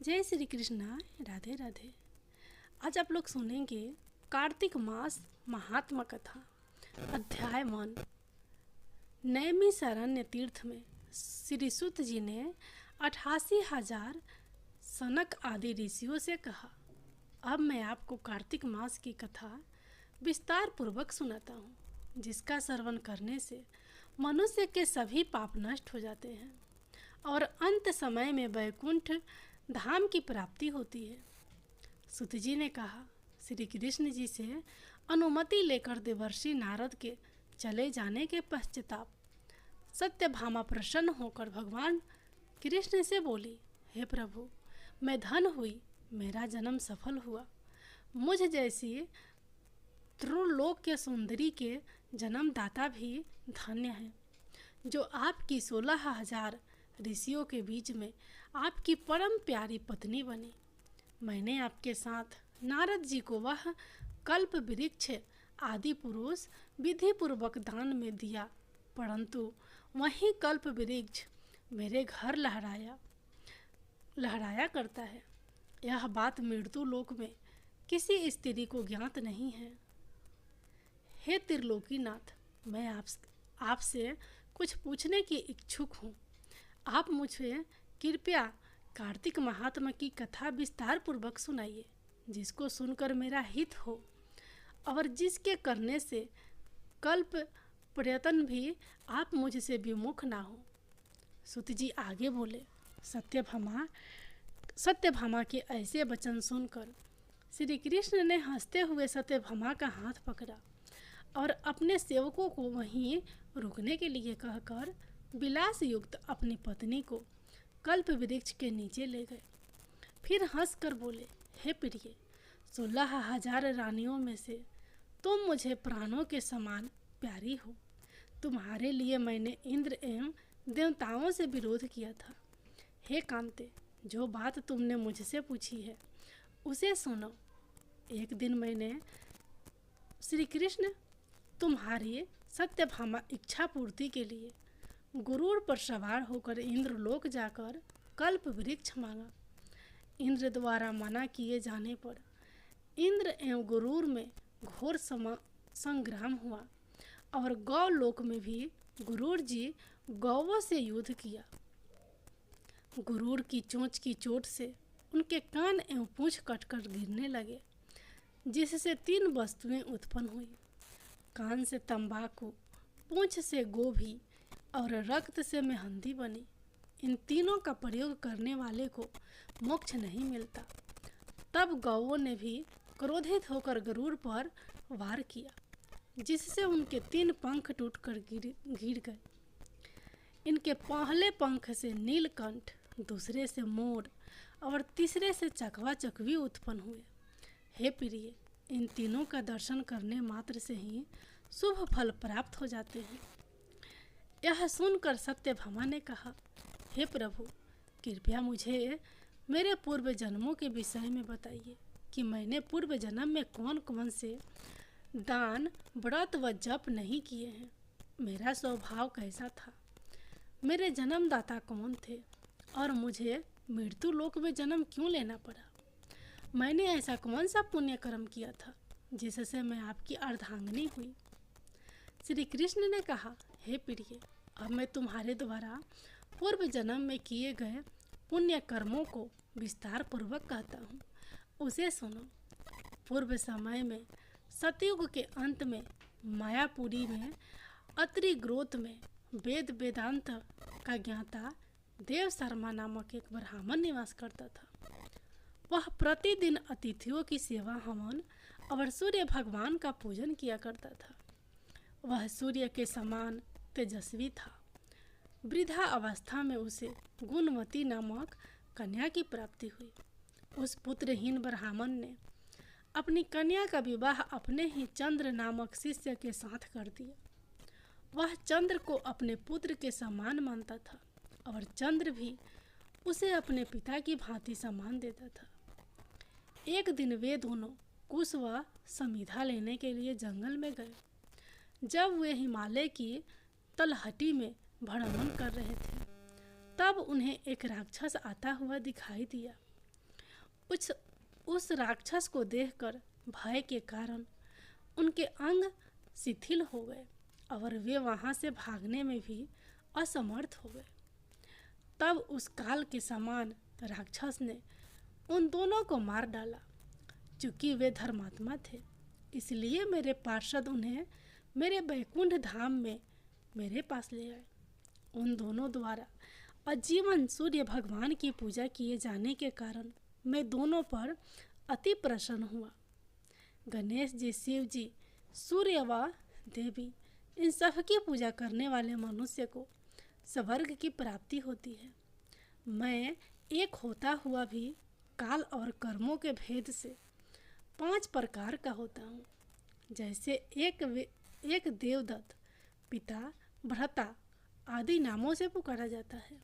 जय श्री कृष्णा। राधे राधे। आज आप लोग सुनेंगे कार्तिक मास महात्मा कथा अध्याय 1। नैमिषारण्य तीर्थ में श्री सूत जी ने 88,000 सनक आदि ऋषियों से कहा, अब मैं आपको कार्तिक मास की कथा विस्तार पूर्वक सुनाता हूँ, जिसका श्रवण करने से मनुष्य के सभी पाप नष्ट हो जाते हैं और अंत समय में वैकुंठ धाम की प्राप्ति होती है। सूत जी ने कहा, श्री कृष्ण जी से अनुमति लेकर देवर्षि नारद के चले जाने के पश्चाताप सत्यभामा प्रसन्न होकर भगवान कृष्ण से बोली, हे प्रभु, मैं धन हुई, मेरा जन्म सफल हुआ। मुझ जैसी त्रिलोक के सुंदरी के जन्मदाता भी धन्य है, जो आपकी 16,000 ऋषियों के बीच में आपकी परम प्यारी पत्नी बनी। मैंने आपके साथ नारद जी को वह कल्प वृक्ष आदि पुरुष विधि पूर्वक दान में दिया, परंतु वही कल्प वृक्ष मेरे घर लहराया करता है। यह बात मृत्यु लोक में किसी स्त्री को ज्ञात नहीं है। हे त्रिलोकीनाथ, मैं आपसे कुछ पूछने की इच्छुक हूँ। आप मुझे कृपया कार्तिक महात्मा की कथा विस्तार पूर्वक सुनाइए, जिसको सुनकर मेरा हित हो और जिसके करने से कल्प प्रयत्न भी आप मुझसे विमुख ना हो। सूत जी आगे बोले, सत्यभामा के ऐसे वचन सुनकर श्री कृष्ण ने हंसते हुए सत्यभामा का हाथ पकड़ा और अपने सेवकों को वहीं रुकने के लिए कहकर विलास युक्त अपनी पत्नी को कल्प वृक्ष के नीचे ले गए। फिर हंसकर बोले, हे प्रिय, 16,000 रानियों में से तुम मुझे प्राणों के समान प्यारी हो। तुम्हारे लिए मैंने इंद्र एवं देवताओं से विरोध किया था। हे कांते, जो बात तुमने मुझसे पूछी है उसे सुनो। एक दिन मैंने श्री कृष्ण तुम्हारी सत्यभामा इच्छा पूर्ति के लिए गुरूर पर सवार होकर इंद्रलोक जाकर कल्प वृक्ष मांगा। इंद्र द्वारा मना किए जाने पर इंद्र एवं गुरूर में घोर संग्राम हुआ और गौलोक में भी गुरूर जी गौवों से युद्ध किया। गुरूर की चोंच की चोट से उनके कान एवं पूंछ कटकर गिरने लगे, जिससे 3 वस्तुएं उत्पन्न हुई। कान से तंबाकू, पूंछ से गोभी और रक्त से मेहंदी बनी। इन तीनों का प्रयोग करने वाले को मोक्ष नहीं मिलता। तब गौओं ने भी क्रोधित होकर गरुड़ पर वार किया, जिससे उनके 3 पंख टूटकर गिर गए। इनके पहले पंख से नीलकंठ, दूसरे से मोर और तीसरे से चकवा चकवी उत्पन्न हुए। हे प्रिय, इन तीनों का दर्शन करने मात्र से ही शुभ फल प्राप्त हो जाते हैं। यह सुनकर सत्यभामा ने कहा, हे प्रभु, कृपया मुझे मेरे पूर्व जन्मों के विषय में बताइए कि मैंने पूर्व जन्म में कौन कौन से दान, व्रत व जप नहीं किए हैं। मेरा स्वभाव कैसा था, मेरे जन्मदाता कौन थे और मुझे मृत्यु लोक में जन्म क्यों लेना पड़ा। मैंने ऐसा कौन सा पुण्य कर्म किया था जिससे मैं आपकी अर्धांगिनी हुई। श्री कृष्ण ने कहा, हे प्रिय, अब मैं तुम्हारे द्वारा पूर्व जन्म में किए गए पुण्य कर्मों को विस्तार पूर्वक कहता हूँ, उसे सुनो। पूर्व समय में सतयुग के अंत में मायापुरी में अत्रि ग्रोथ में वेद वेदांत का ज्ञाता देव शर्मा नामक एक ब्राह्मण निवास करता था। वह प्रतिदिन अतिथियों की सेवा हवन और सूर्य भगवान का पूजन किया करता था। वह सूर्य के समान तेजस्वी था। वृद्धा अवस्था में उसे गुणवती नामक कन्या की प्राप्ति हुई। उस पुत्रहीन ब्राह्मण ने अपनी कन्या का विवाह अपने ही चंद्र नामक शिष्य के साथ कर दिया। वह चंद्र को अपने पुत्र के समान मानता था और चंद्र भी उसे अपने पिता की भांति सम्मान देता था। एक दिन वे दोनों कुश व समिधा लेने के लिए जंगल में गए। जब वे हिमालय की तलहटी में भ्रमण कर रहे थे, तब उन्हें एक राक्षस आता हुआ दिखाई दिया। उस उस राक्षस को देखकर भय के कारण उनके अंग शिथिल हो गए और वे वहां से भागने में भी असमर्थ हो गए। तब उस काल के समान राक्षस ने उन दोनों को मार डाला। चूंकि वे धर्मात्मा थे, इसलिए मेरे पार्षद उन्हें मेरे बैकुंठ धाम में मेरे पास ले आए। उन दोनों द्वारा आजीवन सूर्य भगवान की पूजा किए जाने के कारण मैं दोनों पर अति प्रसन्न हुआ। गणेश जी, शिव जी, सूर्य व देवी, इन सब की पूजा करने वाले मनुष्य को स्वर्ग की प्राप्ति होती है। मैं एक होता हुआ भी काल और कर्मों के भेद से 5 प्रकार का होता हूँ। जैसे एक देवदत्त, पिता, भ्राता आदि नामों से पुकारा जाता है।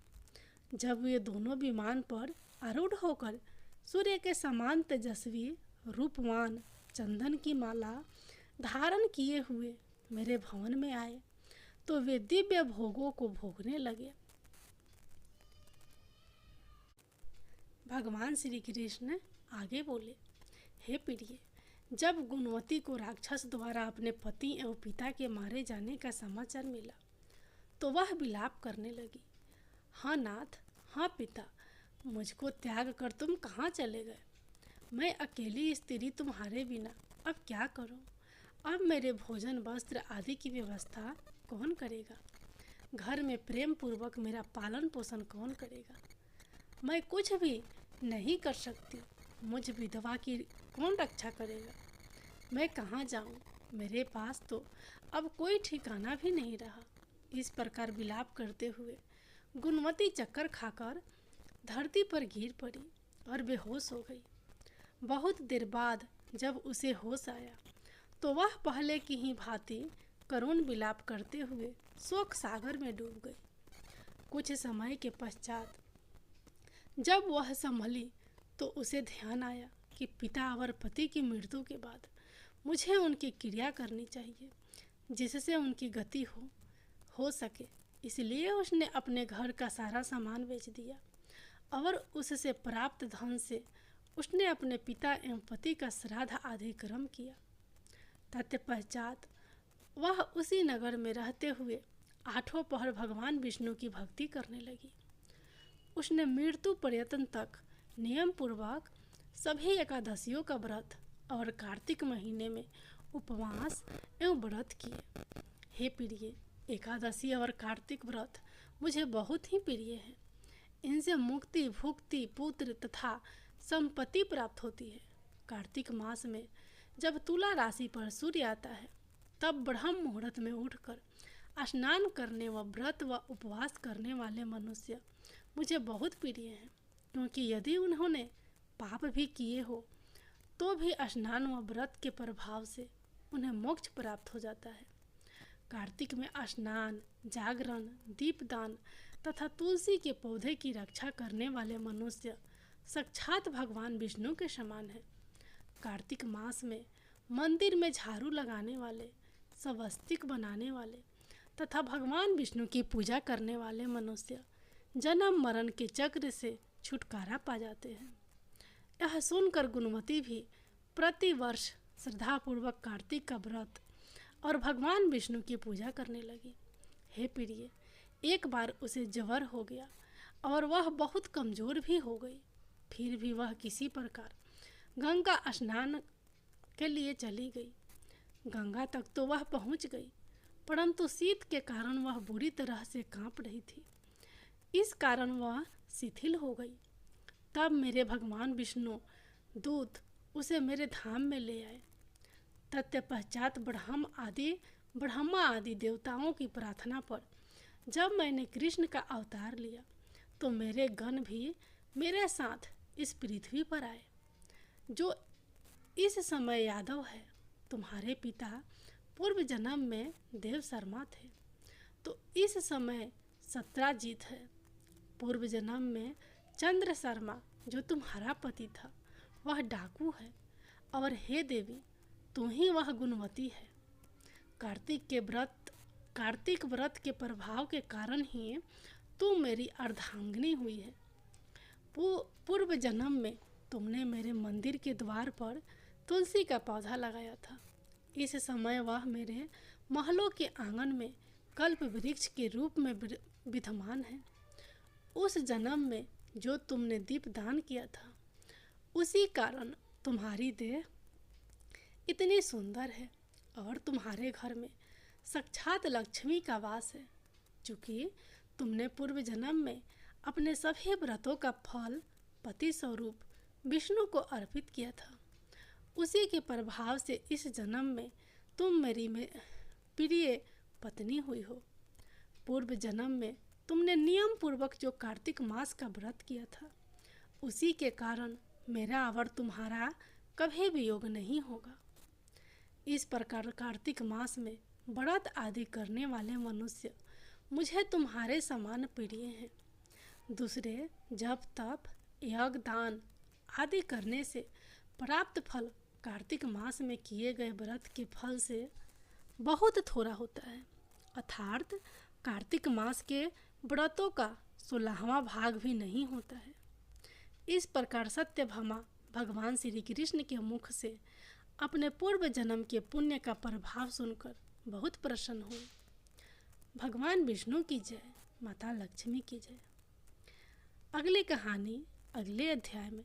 जब वे दोनों विमान पर आरूढ़ होकर सूर्य के समान तेजस्वी, रूपवान, चंदन की माला धारण किए हुए मेरे भवन में आए, तो वे दिव्य भोगों को भोगने लगे। भगवान श्री कृष्ण आगे बोले, हे प्रिय, जब गुणवती को राक्षस द्वारा अपने पति एवं पिता के मारे जाने का समाचार मिला, तो वह विलाप करने लगी। हाँ नाथ, हाँ पिता, मुझको त्याग कर तुम कहाँ चले गए? मैं अकेली स्त्री तुम्हारे बिना अब क्या करूं? अब मेरे भोजन, वस्त्र आदि की व्यवस्था कौन करेगा? घर में प्रेम पूर्वक मेरा पालन पोषण कौन करेगा? मैं कुछ भी नहीं कर सकती। मुझ विधवा की कौन रक्षा करेगा? मैं कहाँ जाऊं? मेरे पास तो अब कोई ठिकाना भी नहीं रहा। इस प्रकार विलाप करते हुए गुणवती चक्कर खाकर धरती पर गिर पड़ी और बेहोश हो गई। बहुत देर बाद जब उसे होश आया, तो वह पहले की ही भांति करुण विलाप करते हुए शोक सागर में डूब गई। कुछ समय के पश्चात जब वह संभली, तो उसे ध्यान आया कि पिता और पति की मृत्यु के बाद मुझे उनकी क्रिया करनी चाहिए, जिससे उनकी गति हो सके। इसलिए उसने अपने घर का सारा सामान बेच दिया और उससे प्राप्त धन से उसने अपने पिता एवं पति का श्राद्ध आदि कर्म किया। तत्पश्चात वह उसी नगर में रहते हुए 8 पहर भगवान विष्णु की भक्ति करने लगी। उसने मृत्यु पर्यंत तक नियम पूर्वक सभी एकादशियों का व्रत और कार्तिक महीने में उपवास एवं व्रत किए। हे प्रिय, एकादशी और कार्तिक व्रत मुझे बहुत ही प्रिय है। इनसे मुक्ति, भुक्ति, पुत्र तथा संपत्ति प्राप्त होती है। कार्तिक मास में जब तुला राशि पर सूर्य आता है, तब ब्रह्म मुहूर्त में उठकर स्नान करने व व्रत व उपवास करने वाले मनुष्य मुझे बहुत प्रिय हैं, क्योंकि यदि उन्होंने पाप भी किए हो तो भी स्नान व व्रत के प्रभाव से उन्हें मोक्ष प्राप्त हो जाता है। कार्तिक में स्नान, जागरण, दीपदान तथा तुलसी के पौधे की रक्षा करने वाले मनुष्य साक्षात भगवान विष्णु के समान है। कार्तिक मास में मंदिर में झाड़ू लगाने वाले, स्वस्तिक बनाने वाले तथा भगवान विष्णु की पूजा करने वाले मनुष्य जन्म मरण के चक्र से छुटकारा पा जाते हैं। यह सुनकर गुणवती भी प्रति वर्ष श्रद्धापूर्वक कार्तिक का व्रत और भगवान विष्णु की पूजा करने लगी। हे प्रिय, एक बार उसे ज्वर हो गया और वह बहुत कमजोर भी हो गई। फिर भी वह किसी प्रकार गंगा स्नान के लिए चली गई। गंगा तक तो वह पहुंच गई, परंतु शीत के कारण वह बुरी तरह से कांप रही थी। इस कारण वह शिथिल हो गई। तब मेरे भगवान विष्णु दूत उसे मेरे धाम में ले आए। तत्पश्चात ब्रह्मा आदि देवताओं की प्रार्थना पर जब मैंने कृष्ण का अवतार लिया, तो मेरे गण भी मेरे साथ इस पृथ्वी पर आए। जो इस समय यादव है, तुम्हारे पिता पूर्व जन्म में देव शर्मा थे, तो इस समय सत्राजीत है। पूर्व जन्म में चंद्र शर्मा जो तुम्हारा पति था, वह डाकू है। और हे देवी, तू ही वह गुणवती है। कार्तिक व्रत के प्रभाव के कारण ही तू मेरी अर्धांगिनी हुई है। पूर्व जन्म में तुमने मेरे मंदिर के द्वार पर तुलसी का पौधा लगाया था। इस समय वह मेरे महलों के आंगन में कल्प वृक्ष के रूप में विद्यमान है। उस जन्म में जो तुमने दीप दान किया था, उसी कारण तुम्हारी देह इतनी सुंदर है और तुम्हारे घर में साक्षात लक्ष्मी का वास है। चूँकि तुमने पूर्व जन्म में अपने सभी व्रतों का फल पति स्वरूप विष्णु को अर्पित किया था, उसी के प्रभाव से इस जन्म में तुम मेरी प्रिय पत्नी हुई हो। पूर्व जन्म में तुमने नियम पूर्वक जो कार्तिक मास का व्रत किया था, उसी के कारण मेरा और तुम्हारा कभी भी योग नहीं होगा। इस प्रकार कार्तिक मास में व्रत आदि करने वाले मनुष्य मुझे तुम्हारे समान प्रिय हैं। दूसरे जप तप यज्ञ दान आदि करने से प्राप्त फल कार्तिक मास में किए गए व्रत के फल से बहुत थोड़ा होता है, अर्थात कार्तिक मास के व्रतों का 16वां भाग भी नहीं होता है। इस प्रकार सत्यभामा भगवान श्री कृष्ण के मुख से अपने पूर्व जन्म के पुण्य का प्रभाव सुनकर बहुत प्रसन्न हुए। भगवान विष्णु की जय, माता लक्ष्मी की जय। अगली कहानी अगले अध्याय में